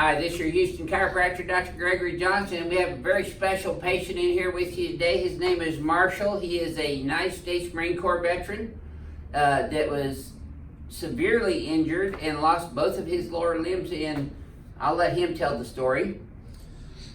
Hi, this is your Houston Chiropractor Dr. Gregory Johnson, and we have a very special patient in here with you today. His name is Marshall. He is a United States Marine Corps veteran that was severely injured and lost both of his lower limbs, and I'll let him tell the story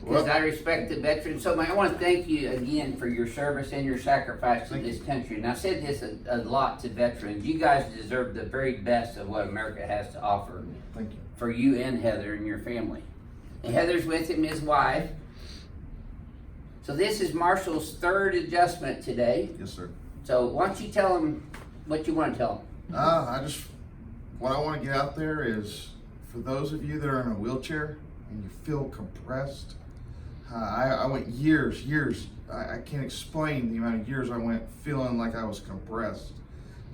because I respect the veterans so much. I want to thank you again for your service and your sacrifice to this country. And I've said this a lot to veterans. You guys deserve the very best of what America has to offer. Thank you. For you and Heather and your family. And Heather's with him, his wife. So this is Marshall's third adjustment today. Yes, sir. So why don't you tell him what you want to tell him? What I want to get out there is for those of you that are in a wheelchair and you feel compressed. I went years, I can't explain the amount of years I went feeling like I was compressed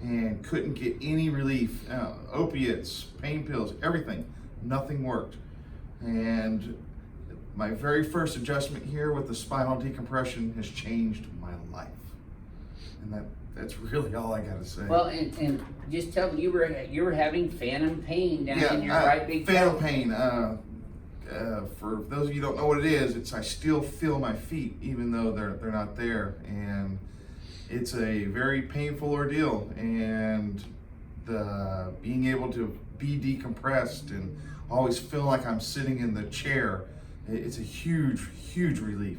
and couldn't get any relief. Opiates, pain pills, everything. Nothing worked. And my very first adjustment here with the spinal decompression has changed my life. And that's really all I gotta say. Well, and just tell them you were having phantom pain down in your right big toe. Phantom pain. For those of you who don't know what it is, I still feel my feet even though they're not there, and it's a very painful ordeal. And the being able to be decompressed and always feel like I'm sitting in the chair, it's a huge relief.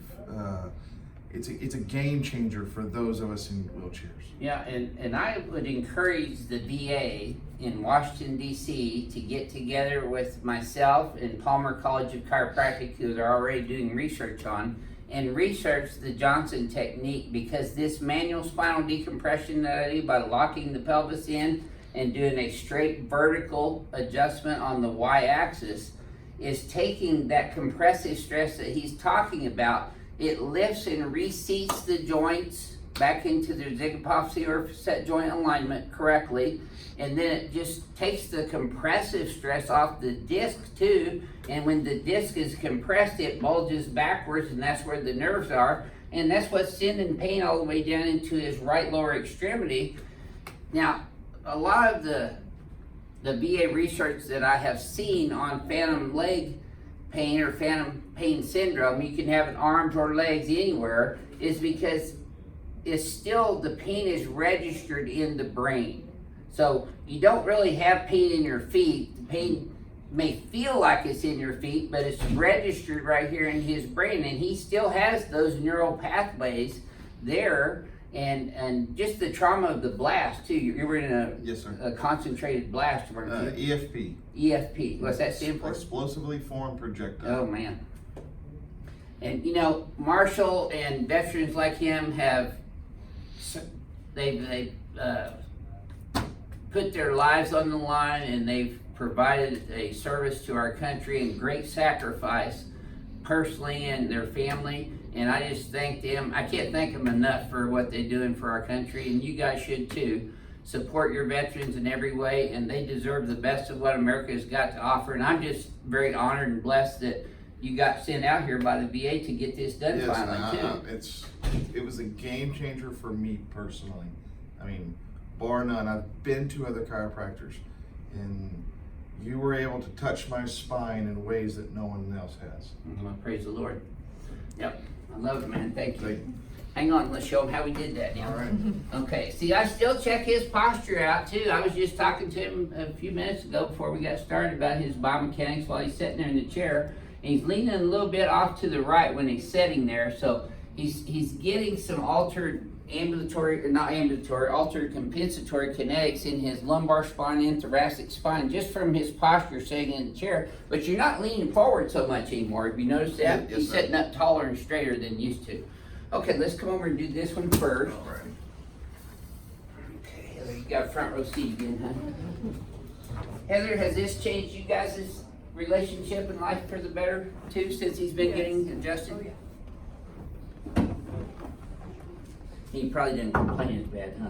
It's a game changer for those of us in wheelchairs. Yeah, and I would encourage the VA in Washington, D.C. to get together with myself and Palmer College of Chiropractic, who they're already doing research on, and research the Johnson technique, because this manual spinal decompression that I do by locking the pelvis in and doing a straight vertical adjustment on the y-axis is taking that compressive stress that he's talking about. It lifts and reseats the joints back into their zygapopsy or set joint alignment correctly, and then it just takes the compressive stress off the disc too, and when the disc is compressed it bulges backwards, and that's where the nerves are, and that's what's sending pain all the way down into his right lower extremity. Now, a lot of the VA research that I have seen on phantom leg pain or phantom pain syndrome, you can have in arms or legs anywhere, is because it's still, the pain is registered in the brain. So you don't really have pain in your feet. The pain may feel like it's in your feet, but it's registered right here in his brain, and he still has those neural pathways there. And just the trauma of the blast too. You were in a concentrated blast, weren't you? EFP. EFP. What's that stand for? Explosively formed projectile. Oh man. And you know, Marshall and veterans like him have they've put their lives on the line, and they've provided a service to our country and great sacrifice personally and their family. And I just thank them. I can't thank them enough for what they're doing for our country, and you guys should too. Support your veterans in every way, and they deserve the best of what America has got to offer. And I'm just very honored and blessed that you got sent out here by the VA to get this done finally too. It was a game changer for me personally. I mean, bar none. I've been to other chiropractors, and you were able to touch my spine in ways that no one else has. Well, praise the Lord. Yep. I love it, man. Thank you. Hang on, let's show him how we did that now. All right. Okay, see, I still check his posture out too. I was just talking to him a few minutes ago before we got started about his biomechanics while he's sitting there in the chair. And he's leaning a little bit off to the right when he's sitting there, so he's getting some altered altered compensatory kinetics in his lumbar spine and thoracic spine just from his posture sitting in the chair. But you're not leaning forward so much anymore. Have you noticed that? Yes, he's sitting up taller and straighter than used to. Okay, let's come over and do this one first. All right. Okay, Heather, you got a front row seat again, huh? Heather, has this changed you guys' relationship in life for the better too since he's been getting adjusted? Oh, yeah. He probably didn't complain as bad, huh?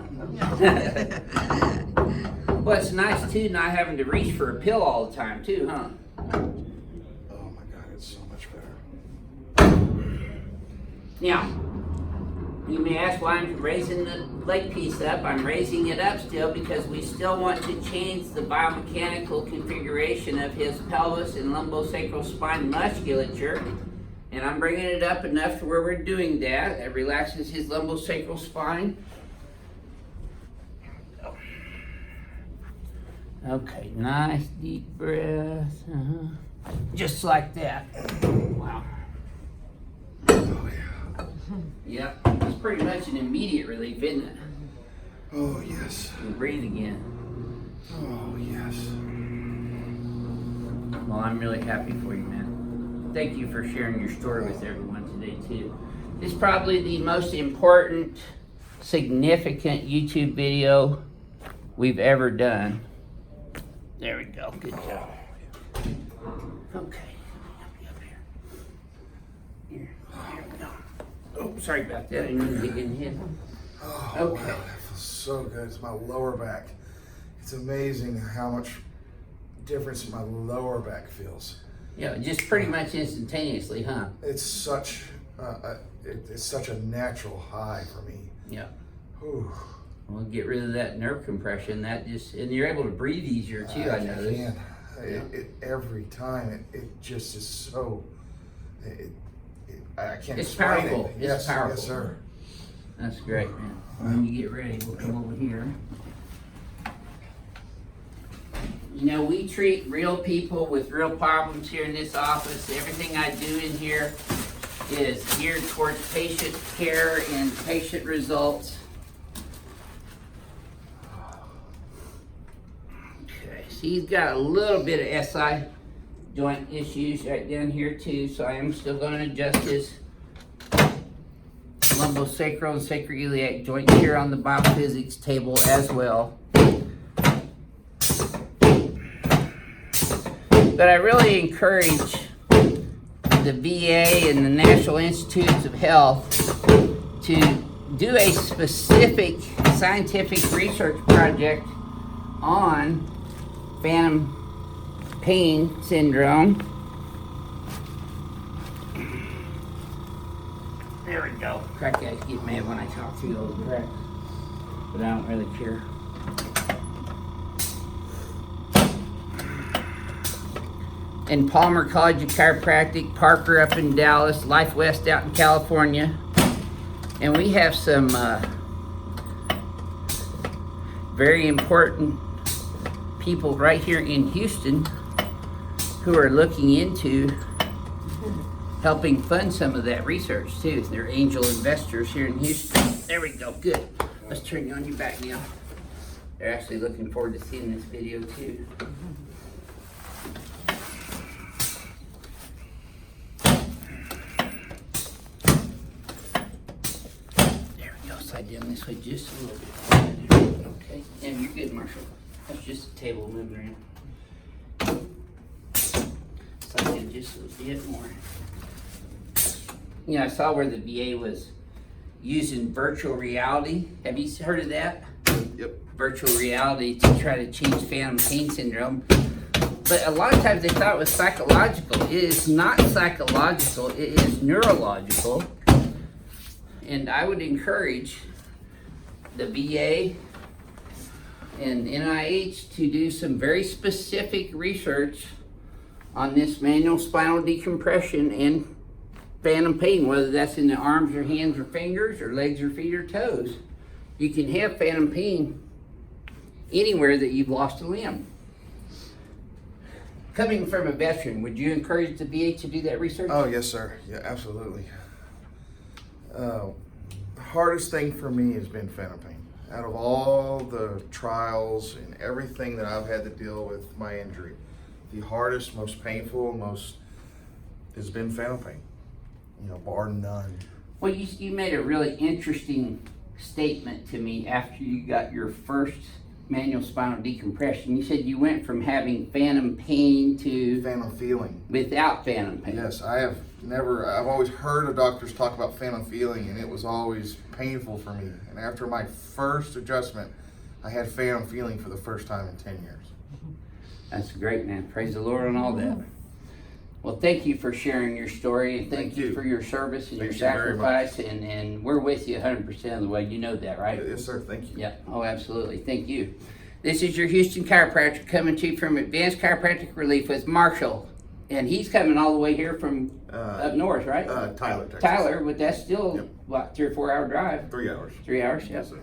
Well, it's nice too not having to reach for a pill all the time too, huh? Oh my God, it's so much better. Now, You may ask why I'm raising the leg piece up. I'm raising it up still because we still want to change the biomechanical configuration of his pelvis and lumbosacral spine musculature. And I'm bringing it up enough to where we're doing that. It relaxes his lumbosacral spine. Okay, nice deep breath. Just like that. Wow. Oh, yeah. Yep, it's pretty much an immediate relief, isn't it? Oh, yes. And breathe again. Oh, yes. Well, I'm really happy for you, man. Thank you for sharing your story with everyone today, too. This is probably the most important, significant YouTube video we've ever done. There we go. Good job. Okay. Here we go. Oh, sorry about that. I didn't mean to get in here. Oh, Okay. wow, that feels so good. It's my lower back. It's amazing how much difference my lower back feels. Yeah, just pretty much instantaneously, huh? It's such it's such a natural high for me. Yeah. Whew. Well, get rid of that nerve compression. That just, and you're able to breathe easier too. I noticed. Can. It every time it just is so. I can't It's explain powerful. it. It's Yes, powerful. yes, sir. That's great, man. When you get ready, we'll come over here. You know, we treat real people with real problems here in this office. Everything I do in here is geared towards patient care and patient results. Okay, so he's got a little bit of SI joint issues right down here too, so I am still going to adjust his lumbosacral and sacroiliac joint here on the BioPhysics table as well. But I really encourage the VA and the National Institutes of Health to do a specific scientific research project on phantom pain syndrome. There we go. Crack guys get mad when I talk through those cracks, but I don't really care. In Palmer College of Chiropractic, Parker up in Dallas, Life West out in California. And we have some very important people right here in Houston who are looking into helping fund some of that research too. They're angel investors here in Houston. There we go, good. Let's turn you on your back now. They're actually looking forward to seeing this video too. Slide down this way just a little bit. Okay, and you're good, Marshall. That's just a table moving around. Slide down just a little bit more. You know, I saw where the VA was using virtual reality. Have you heard of that? Yep. Virtual reality to try to change phantom pain syndrome. But a lot of times they thought it was psychological. It is not psychological, it is neurological. And I would encourage the VA and NIH to do some very specific research on this manual spinal decompression and phantom pain, whether that's in the arms or hands or fingers or legs or feet or toes. You can have phantom pain anywhere that you've lost a limb. Coming from a veteran, would you encourage the VA to do that research? Oh, yes, sir. Yeah, absolutely. The hardest thing for me has been phantom pain. Out of all the trials and everything that I've had to deal with my injury, the hardest, most painful, has been phantom pain. You know, bar none. Well, you made a really interesting statement to me after you got your first manual spinal decompression. You said you went from having phantom pain to Phantom feeling. without phantom pain. Yes, I've always heard of doctors talk about phantom feeling, and it was always painful for me. And after my first adjustment, I had phantom feeling for the first time in 10 years. That's great, man. Praise the Lord on all that. Well, thank you for sharing your story, and thank you for your service and Thank your you very sacrifice, and we're with you 100% of the way. You know that, right? Yes, sir. Thank you. Yeah. Oh, absolutely. Thank you. This is your Houston Chiropractor coming to you from Advanced Chiropractic Relief with Marshall, and he's coming all the way here from up north, right? Tyler, Texas. Tyler, but that's still Yep. what, 3 or 4 hour drive? 3 hours. 3 hours. Yeah. Yes, sir.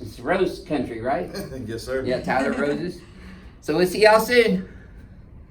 It's Rose Country, right? Yes, sir. Yeah, Tyler Roses. So we'll see y'all soon.